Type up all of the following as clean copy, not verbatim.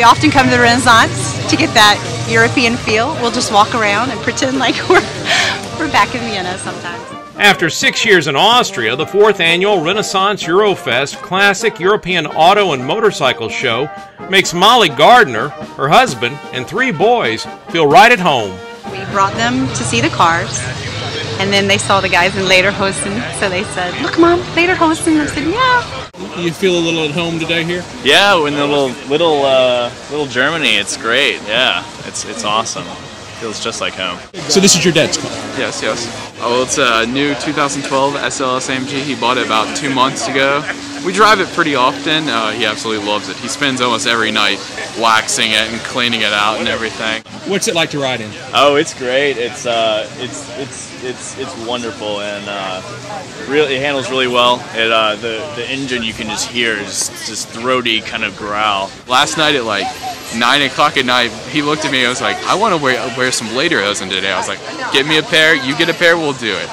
often come to the Renaissance to get that European feel. We'll just walk around and pretend like we're back in Vienna sometimes. After 6 years in Austria, the 4th annual Renaissance Eurofest Classic European Auto and Motorcycle Show makes Molly Gardner, her husband, and 3 boys feel right at home. We brought them to see the cars, and then they saw the guys in Lederhosen, so they said, "Look, Mom, Lederhosen." I said, "Yeah." You feel a little at home today here? Yeah, we're in the little Germany. It's great. Yeah, it's awesome. Feels just like home. So this is your dad's car? Yes. Oh, it's a new 2012 SLS AMG. He bought it about 2 months ago. We drive it pretty often. He absolutely loves it. He spends almost every night waxing it and cleaning it out and everything. What's it like to ride in? Oh, it's great. It's wonderful, and really it handles really well. The engine you can just hear is just throaty kind of growl. Last night at like 9 o'clock at night, he looked at me and was like, "I want to wear some Lederhosen today." I was like, "Get me a pair, you get a pair, we'll do it."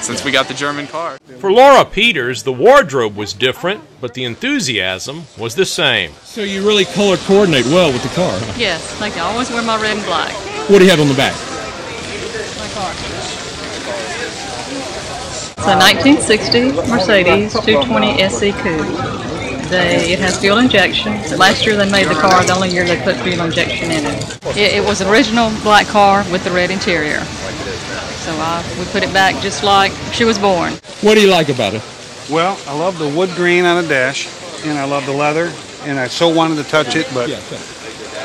Since we got the German car. For Laura Peters, the wardrobe was different, but the enthusiasm was the same. So you really color coordinate well with the car, huh? Yes, like I always wear my red and black. What do you have on the back? My car. It's a 1960 Mercedes 220 SE Coupe. It has fuel injection. Last year they made the car, the only year they put fuel injection in it. It was an original black car with the red interior. So we put it back just like she was born. What do you like about it? Well, I love the wood grain on the dash, and I love the leather, and I so wanted to touch it, but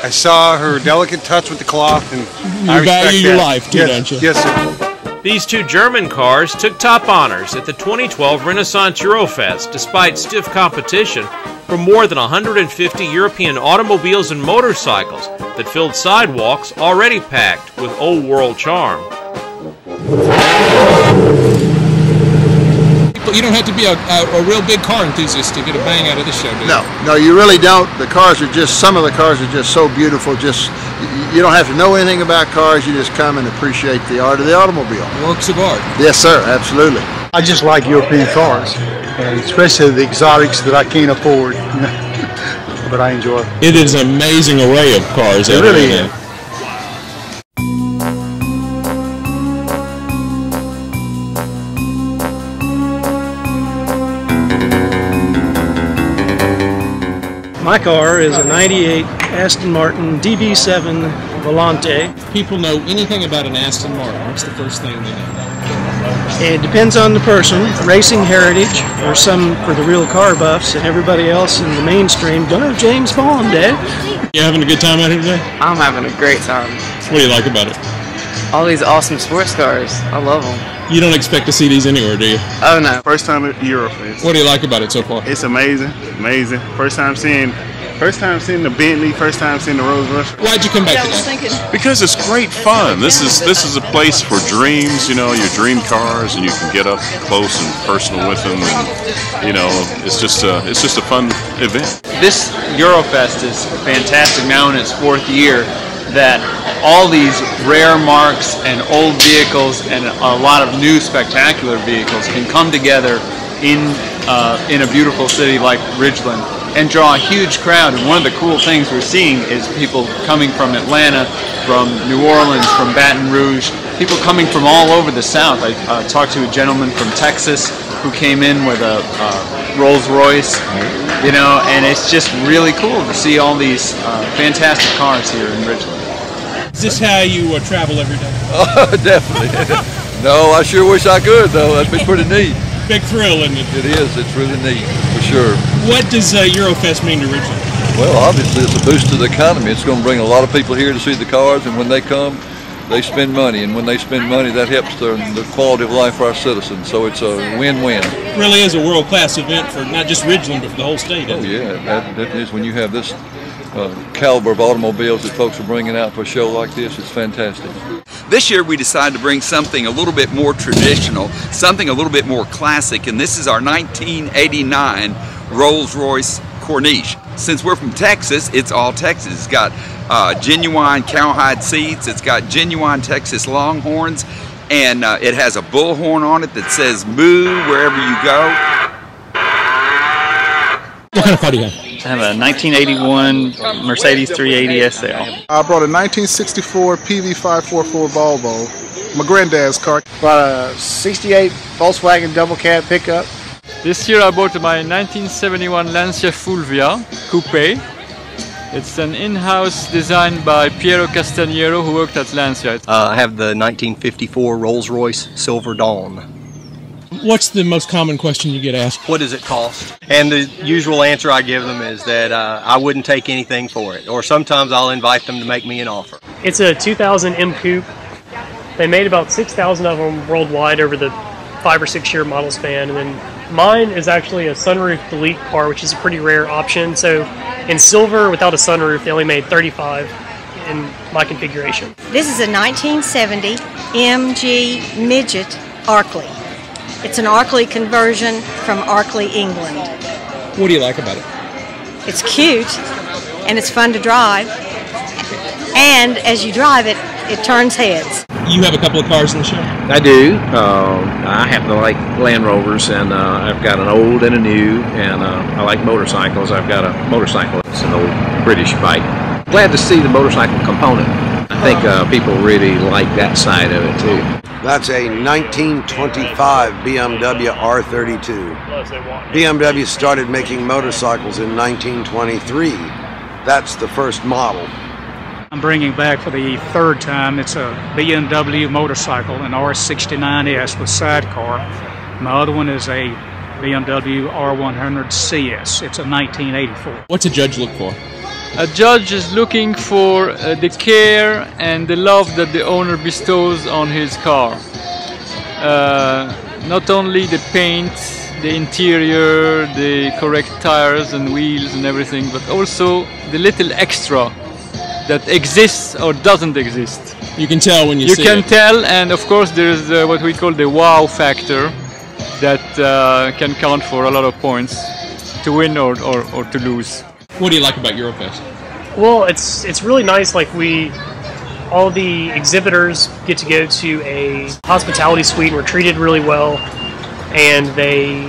I saw her delicate touch with the cloth, and you value your life too, don't you? Yes, sir. These 2 German cars took top honors at the 2012 Renaissance Eurofest despite stiff competition from more than 150 European automobiles and motorcycles that filled sidewalks already packed with old-world charm. You don't have to be a real big car enthusiast to get a bang out of this show, do you? No, you really don't. The cars are just, some of the cars are just so beautiful. Just, you don't have to know anything about cars. You just come and appreciate the art of the automobile. Works of art. Yes, sir, absolutely. I just like European cars, and especially the exotics that I can't afford, but I enjoy. It is an amazing array of cars. It really is. My car is a 98 Aston Martin DB7 Volante. If people know anything about an Aston Martin, what's the first thing they know? It depends on the person. Racing heritage for the real car buffs, and everybody else in the mainstream don't know James Bond, eh? You having a good time out here today? I'm having a great time. What do you like about it? All these awesome sports cars. I love them. You don't expect to see these anywhere, do you? Oh no. First time at Eurofest. What do you like about it so far? It's amazing, amazing. First time seeing the Bentley, first time seeing the Rolls Royce. Why'd you come back today? Because it's great fun. This is a place for dreams, you know, your dream cars, and you can get up close and personal with them, and you know, it's just a fun event. This Eurofest is fantastic now in its 4th year, that all these rare marks and old vehicles and a lot of new spectacular vehicles can come together in a beautiful city like Ridgeland and draw a huge crowd. And one of the cool things we're seeing is people coming from Atlanta, from New Orleans, from Baton Rouge, people coming from all over the South. I talked to a gentleman from Texas who came in with a Rolls Royce, you know, and it's just really cool to see all these fantastic cars here in Ridgeland. Is this how you travel every day? Oh, definitely. No, I sure wish I could, though. That'd be pretty neat. Big thrill, isn't it? It is. It's really neat, for sure. What does Eurofest mean to Ridgeland? Well, obviously, it's a boost to the economy. It's going to bring a lot of people here to see the cars, and when they come, they spend money. And when they spend money, that helps the quality of life for our citizens. So it's a win-win. It really is a world-class event for not just Ridgeland, but for the whole state. Oh, yeah. That is, when you have this caliber of automobiles that folks are bringing out for a show like this, it's fantastic. This year we decided to bring something a little bit more traditional, something a little bit more classic, and this is our 1989 Rolls-Royce Corniche. Since we're from Texas, it's all Texas. It's got genuine cowhide seats, it's got genuine Texas Longhorns, and it has a bullhorn on it that says moo wherever you go. What kind of car do you have? I have a 1981 Mercedes 380 SL. I brought a 1964 PV544 Volvo, my granddad's car. Brought a 68 Volkswagen double cab pickup. This year I bought my 1971 Lancia Fulvia Coupe. It's an in-house designed by Piero Castagnero, who worked at Lancia. I have the 1954 Rolls-Royce Silver Dawn. What's the most common question you get asked? What does it cost? And the usual answer I give them is that I wouldn't take anything for it. Or sometimes I'll invite them to make me an offer. It's a 2000 M Coupe. They made about 6,000 of them worldwide over the 5 or 6 year model span. And then mine is actually a sunroof delete car, which is a pretty rare option. So in silver without a sunroof, they only made 35 in my configuration. This is a 1970 MG Midget ARCHIE. It's an ARCHIE conversion from ARCHIE, England. What do you like about it? It's cute, and it's fun to drive, and as you drive it, it turns heads. You have a couple of cars in the show? I do. I happen to like Land Rovers, and I've got an old and a new, and I like motorcycles. I've got a motorcycle. It's an old British bike. Glad to see the motorcycle component. I think people really like that side of it too. That's a 1925 BMW R32. BMW started making motorcycles in 1923. That's the first model. I'm bringing back for the third time. It's a BMW motorcycle, an R69S with sidecar. My other one is a BMW R100 CS. It's a 1984. What's a judge look for? A judge is looking for the care and the love that the owner bestows on his car. Not only the paint, the interior, the correct tires and wheels and everything, but also the little extra that exists or doesn't exist. You can tell when you see it. You can tell, and of course there's what we call the wow factor that can count for a lot of points to win or to lose. What do you like about Eurofest? Well, it's really nice. Like all the exhibitors get to go to a hospitality suite and we're treated really well, and they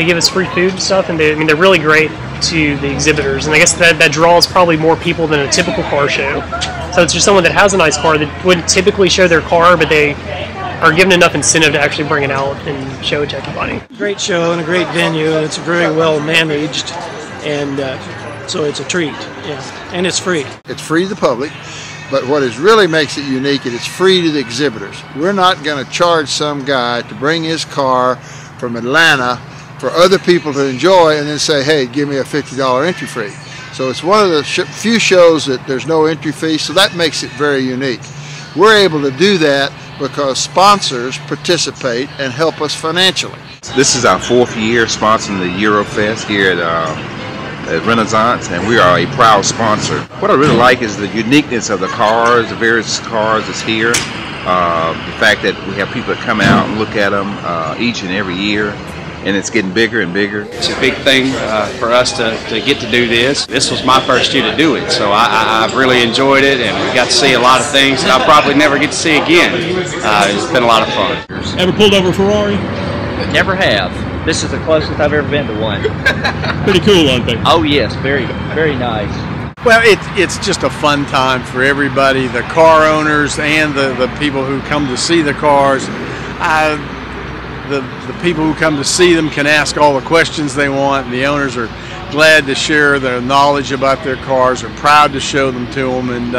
give us free food and stuff, and they're really great to the exhibitors, and I guess that draws probably more people than a typical car show. So it's just someone that has a nice car that wouldn't typically show their car, but they are given enough incentive to actually bring it out and show it to everybody. Great show and a great venue, and it's very well managed, and so it's a treat, yeah, and it's free. It's free to the public, but what really makes it unique is it's free to the exhibitors. We're not going to charge some guy to bring his car from Atlanta for other people to enjoy and then say, hey, give me a $50 entry fee. So it's one of the few shows that there's no entry fee, so that makes it very unique. We're able to do that because sponsors participate and help us financially. This is our 4th year sponsoring the Eurofest here at Renaissance, and we are a proud sponsor. What I really like is the uniqueness of the cars, the various cars that's here. The fact that we have people that come out and look at them each and every year, and it's getting bigger and bigger. It's a big thing for us to get to do this. This was my first year to do it, so I've really enjoyed it, and we got to see a lot of things that I'll probably never get to see again. It's been a lot of fun. Ever pulled over a Ferrari? Never have. This is the closest I've ever been to one. Pretty cool, aren't they? Oh yes, very, very nice. Well, it's just a fun time for everybody, the car owners and the people who come to see the cars. The people who come to see them can ask all the questions they want, and the owners are glad to share their knowledge about their cars, are proud to show them to them, and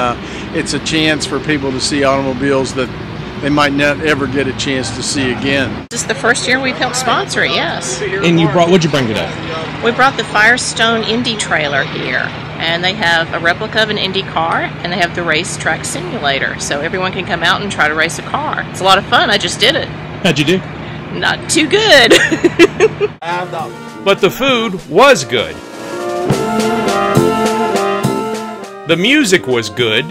it's a chance for people to see automobiles that they might not ever get a chance to see again. This is the first year we've helped sponsor it, yes. And what'd you bring today? We brought the Firestone Indy trailer here, and they have a replica of an Indy car, and they have the racetrack simulator, so everyone can come out and try to race a car. It's a lot of fun. I just did it. How'd you do? Not too good. But the food was good. The music was good.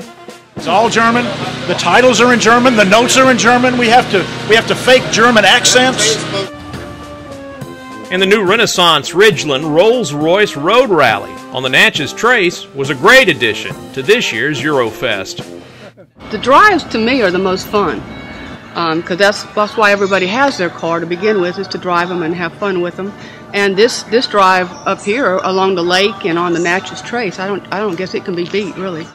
It's all German. The titles are in German. The notes are in German. We have to fake German accents. And the new Renaissance Ridgeland Rolls-Royce Road Rally on the Natchez Trace was a great addition to this year's Eurofest. The drives to me are the most fun. because that's why everybody has their car to begin with, is to drive them and have fun with them. And this drive up here along the lake and on the Natchez Trace, I don't guess it can be beat, really.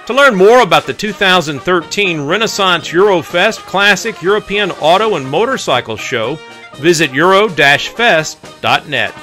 To learn more about the 2013 Renaissance Eurofest Classic European Auto and Motorcycle Show, visit euro-fest.net.